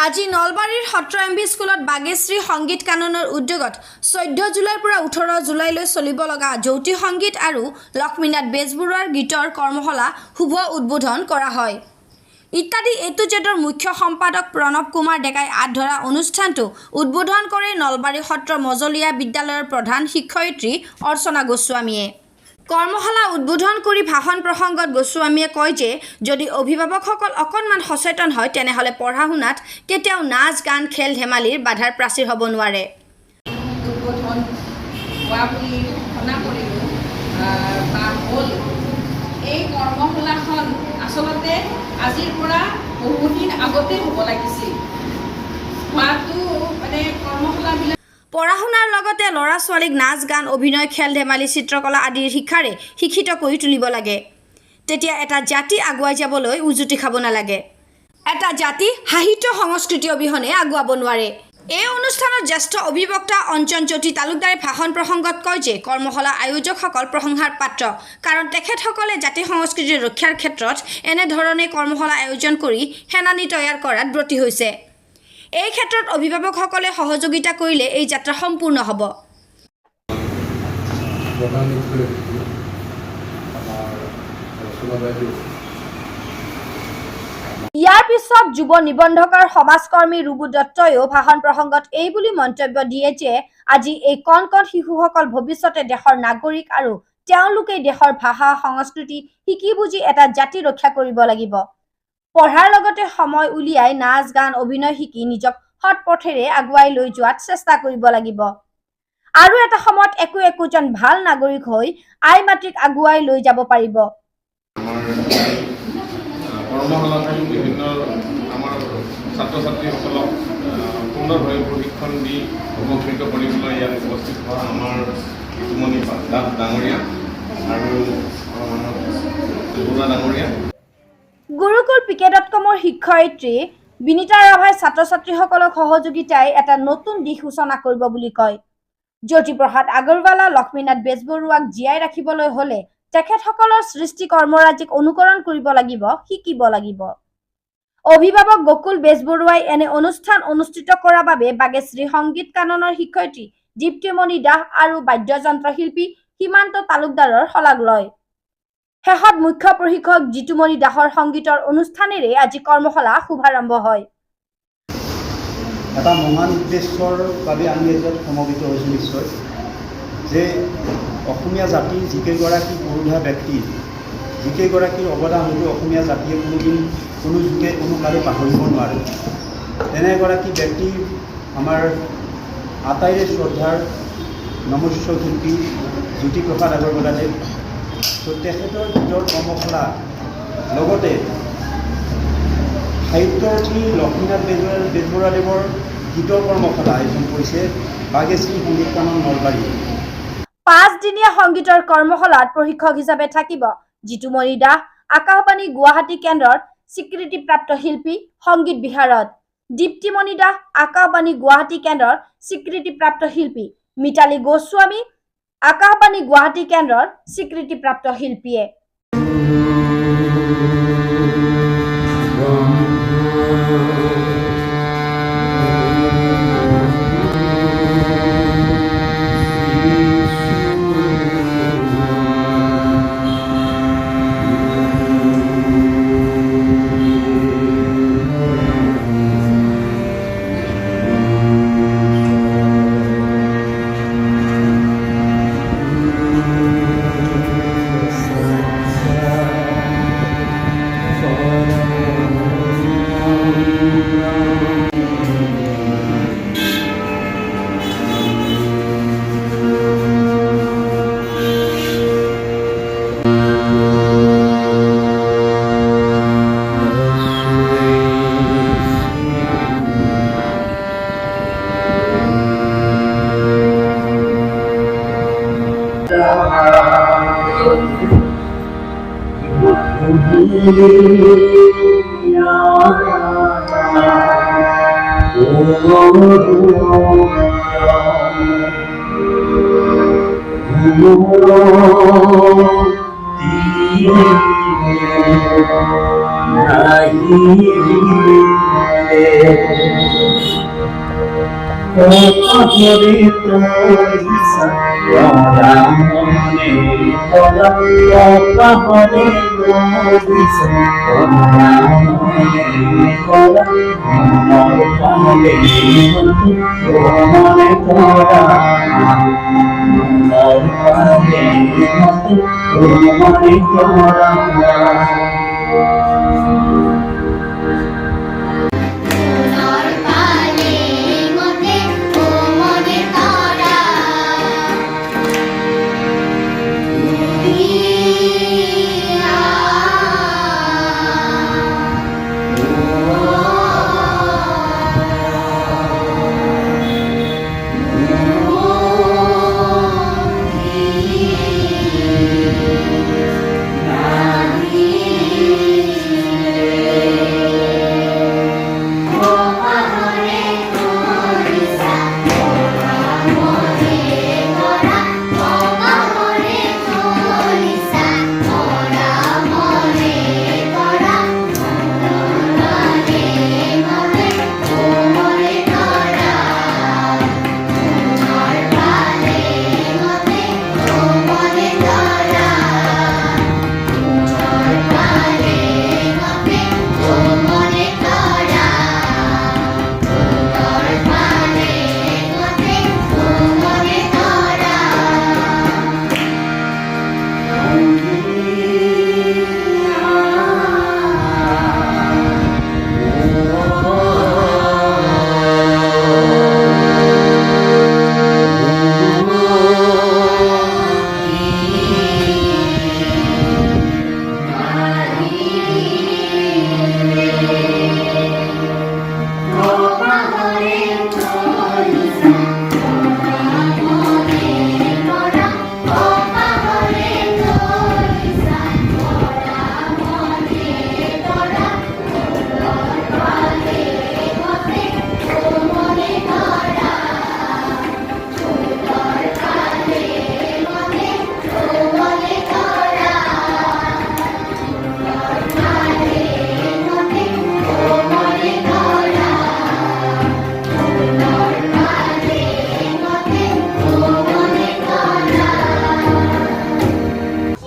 আজি নলবাৰীৰ সত্ৰ এমভি স্কুলত বাগেশ্ৰী সংগীত কাননৰ উদ্যোগত 14 জুলাইৰ পৰা 18 জুলাইলৈ চলিব লগা জ্যোতি সংগীত আৰু লক্ষ্মীনাথ বেজবৰুৱাৰ গীতৰ কৰ্মশালা শুভ উদ্বোধন কৰা হয়। ইত্যাদি এটু জেডৰ মুখ্য সম্পাদক প্ৰণৱ কুমাৰ ডেকাই আধৰা অনুষ্ঠানটো উদ্বোধন কৰে নলবাৰী সত্ৰ মজলীয়া বিদ্যালয়ৰ প্ৰধান শিক্ষয়িত্ৰী অৰ্চনা গোস্বামীয়ে। কৰ্মশালা উদ্বোধন কৰি ভাষণ প্ৰসংগত গোস্বামীয়ে কয় যে যদি অভিভাৱকসকল অকণমান সচেতন হয় তেনেহ'লে পঢ়া শুনাত কেতিয়াও নাচ গান খেল ধেমালিৰ বাধাৰ প্ৰাচীৰ হ'ব নোৱাৰে। উদ্বোধন হোৱা বুলি ঘোষণা কৰিলোঁ বা হ'ল। এই কৰ্মশালাখন আচলতে আজিৰ পৰা বহুদিন আগতে হ'ব লাগিছিল। হোৱাটো মানে কৰ্মশালাবিলাক পঢ়া শুনাৰ লগতে ল'ৰা ছোৱালীক নাচ গান অভিনয় খেল ধেমালি চিত্ৰকলা আদিৰ শিক্ষাৰে শিক্ষিত কৰি তুলিব লাগে। তেতিয়া এটা জাতি আগুৱাই যাবলৈ উজুতি খাব নালাগে। এটা জাতি সাহিত্য সংস্কৃতি অবিহনে আগুৱাব নোৱাৰে। এই অনুষ্ঠানত জ্যেষ্ঠ অভিবক্তা অঞ্জন জ্যোতি তালুকদাৰে ভাষণ প্ৰসংগত কয় যে কৰ্মশালা আয়োজকসকল প্ৰশংসাৰ পাত্ৰ, কাৰণ তেখেতসকলে জাতি সংস্কৃতিৰ ৰক্ষাৰ ক্ষেত্ৰত এনেধৰণে কৰ্মশালা আয়োজন কৰি সেনানী তৈয়াৰ কৰাত ব্ৰতী হৈছে। এই ক্ষেত্ৰত অভিভাৱকসকলে সহযোগিতা কৰিলে এই যাত্ৰা সম্পূৰ্ণ হ'ব। ইয়াৰ পিছত যুৱ নিবন্ধকাৰ সমাজকৰ্মী ৰুবু দত্তইও ভাষণ প্ৰসংগত এই বুলি মন্তব্য দিয়ে যে আজি এই কণ কণ শিশুসকল ভৱিষ্যতে দেশৰ নাগৰিক আৰু তেওঁলোকে দেশৰ ভাষা সংস্কৃতি শিকি বুজি এটা জাতি ৰক্ষা কৰিব লাগিব। পঢ়াৰ লগতে সময় উলিয়াই নাচ গান অভিনয় শিকি নিজক সৎ পথেৰে আগুৱাই লৈ যোৱাত চেষ্টা কৰিব লাগিব আৰু এটা সময়ত একোজন ভাল নাগৰিক হৈ আই মাতৃক আগুৱাই লৈ যাব পাৰিব। কৰ্মশালাখন বিভিন্ন আমাৰ ছাত্ৰ ছাত্ৰীসকলক সুন্দৰভাৱে প্ৰশিক্ষণ দি উপকৃত কৰিবলৈ ইয়াত উপস্থিত হোৱা আমাৰ ঋতুমণি দাস ডাঙৰীয়া আৰু বৰুৱা ডাঙৰীয়া। গুৰুকুল পিকে.কমৰ শিক্ষয়িত্ৰী বিনীতা ৰাভাই ছাত্ৰ ছাত্ৰীসকলক সহযোগিতাই এটা নতুন দিশ সূচনা কৰিব বুলি কয়। জ্যোতিপ্ৰসাদ আগৰৱালা লক্ষ্মীনাথ বেজবৰুৱাক জীয়াই ৰাখিবলৈ হ'লে তেখেতসকলৰ সৃষ্টি কৰ্মৰাজিক অনুকৰণ কৰিব লাগিব, শিকিব লাগিব। অভিভাৱক গকুল বেজবৰুৱাই এনে অনুষ্ঠান অনুষ্ঠিত কৰাৰ বাবে বাগেশ্ৰী সংগীত কাননৰ শিক্ষয়িত্ৰী দীপ্তিমণি দাস আৰু বাদ্যযন্ত্ৰ শিল্পী সীমান্ত তালুকদাৰৰ শলাগ লয়। শেষত মুখ্য প্ৰশিক্ষক জিতুমণি দাসৰ সংগীতৰ অনুষ্ঠানেৰে আজি কৰ্মশালা শুভাৰম্ভ হয়। এটা মহান উদ্দেশ্যৰ বাবে আমি ইয়াত সমবেত হৈছোঁ নিশ্চয়, যে অসমীয়া জাতিৰ যিকেইগৰাকী পুৰুষা ব্যক্তি, যিকেইগৰাকীৰ অৱদান হয়তো অসমীয়া জাতিয়ে কোনোদিন কোনো যুগে কোনো কালে পাহৰিব নোৱাৰে। তেনে এগৰাকী ব্যক্তি আমাৰ আটাইৰে শ্ৰদ্ধাৰ নমস্য শিল্পী জ্যোতিপ্ৰসাদ আগৰৱালাদেৱ। তো তেখেতৰ গীতৰ কৰ্মশালা লগতে সাহিত্যৰ্থী লক্ষ্মীনাথ বেজবৰুৱাদেৱৰ গীতৰ কৰ্মশালা আয়োজন কৰিছে বাগেশ্ৰী সংগীত কানন নলবাৰী। 5 দিনীয়া সংগীতৰ কৰ্মশালাত প্ৰশিক্ষক হিচাপে থাকিব জিতুমণি দাস, আকাশবাণী গুৱাহাটী কেন্দ্ৰৰ স্বীকৃতিপ্ৰাপ্ত শিল্পী সংগীত বিশাৰদ, দীপ্তিমণি দাস, আকাশবাণী গুৱাহাটী কেন্দ্ৰৰ স্বীকৃতিপ্ৰাপ্ত শিল্পী, মিতালী গোস্বামী, আকাশবাণী গুৱাহাটী কেন্দ্ৰৰ স্বীকৃতিপ্ৰাপ্ত শিল্পীয়ে।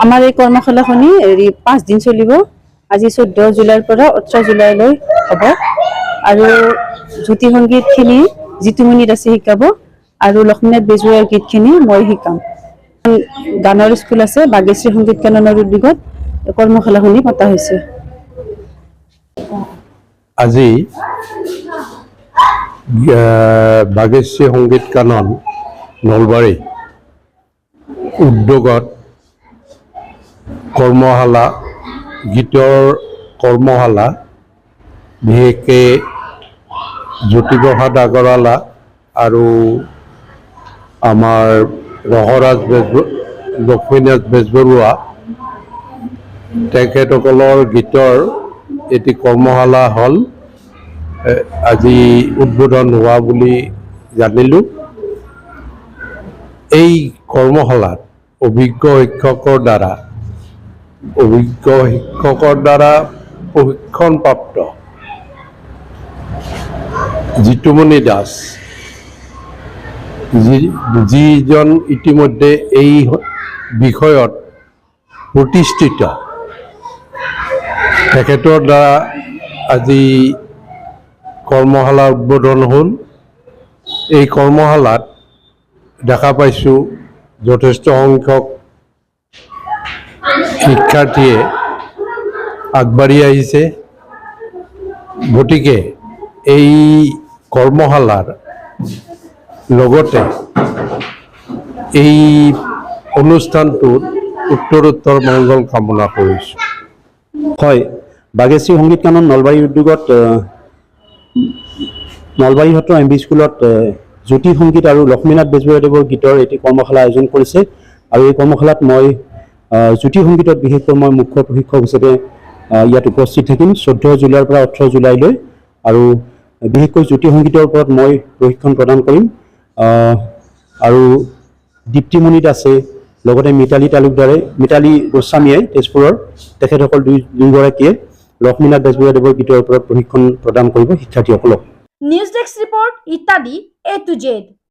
আমাৰ এই কৰ্মশালাখনি 5 দিন চলিব। আজি 14 জুলাইৰ পৰা 18 জুলাইলৈ হ'ব আৰু জ্যোতি সংগীতখিনি জিতুমণি দাসে শিকাব আৰু লক্ষ্মীনাথ বেজবৰুৱাৰ গীতখিনি মই শিকাম। গানৰ স্কুল আছে বাগেশ্ৰী সংগীত কাননৰ উদ্যোগত কৰ্মশালাখনি পতা হৈছে। আজি বাগেশ্ৰী সংগীত কানন নলবাৰী উদ্যোগত কৰ্মশালা গীতৰ কৰ্মশালা বিশেষকৈ জ্যোতিপ্ৰসাদ আগৰৱালা আৰু আমাৰ ৰসৰাজ লক্ষ্মীনাথ বেজবৰুৱা তেখেতসকলৰ গীতৰ এটি কৰ্মশালা হ'ল আজি উদ্বোধন হোৱা বুলি জানিলোঁ। এই কৰ্মশালাত অভিজ্ঞ শিক্ষকৰ দ্বাৰা প্ৰশিক্ষণপ্ৰাপ্ত জিতুমণি দাস যিজন ইতিমধ্যে এই বিষয়ত প্ৰতিষ্ঠিত, তেখেতৰ দ্বাৰা আজি কৰ্মশালা উদ্বোধন হ'ল। এই কৰ্মশালাত দেখা পাইছোঁ যথেষ্ট সংখ্যক শিক্ষাৰ্থীয়ে আগবাঢ়ি আহিছে। গতিকে এই কৰ্মশালাৰ লগতে এই অনুষ্ঠানটোত উত্তৰোত্তৰ মংগল কামনা কৰিছোঁ। হয়, বাগেশ্ৰী সংগীত কানন নলবাৰী উদ্যোগত নলবাৰী সত্ৰ এম বি স্কুলত জ্যোতি সংগীত আৰু লক্ষ্মীনাথ বেজবৰুৱাদেৱৰ গীতৰ এটি কৰ্মশালা আয়োজন কৰিছে আৰু এই কৰ্মশালাত মই জ্যোতি সংগীতত বিশেষকৈ মই মুখ্য প্ৰশিক্ষক হিচাপে ইয়াত উপস্থিত থাকিম 14 জুলাইৰ পৰা 18 জুলাইলৈ আৰু বিশেষকৈ জ্যোতি সংগীতৰ ওপৰত মই প্ৰশিক্ষণ প্ৰদান কৰিম আৰু দীপ্তিমণি দাসে লগতে মিতালী গোস্বামীয়ে তেজপুৰৰ তেখেতসকল দুয়োগৰাকীয়ে লক্ষ্মীনাথ বেজবৰুৱাদেৱৰ গীতৰ ওপৰত প্ৰশিক্ষণ প্ৰদান কৰিব শিক্ষাৰ্থীসকলক। নিউজ ডেস্ক ৰিপৰ্ট ইত্যাদি A to Z।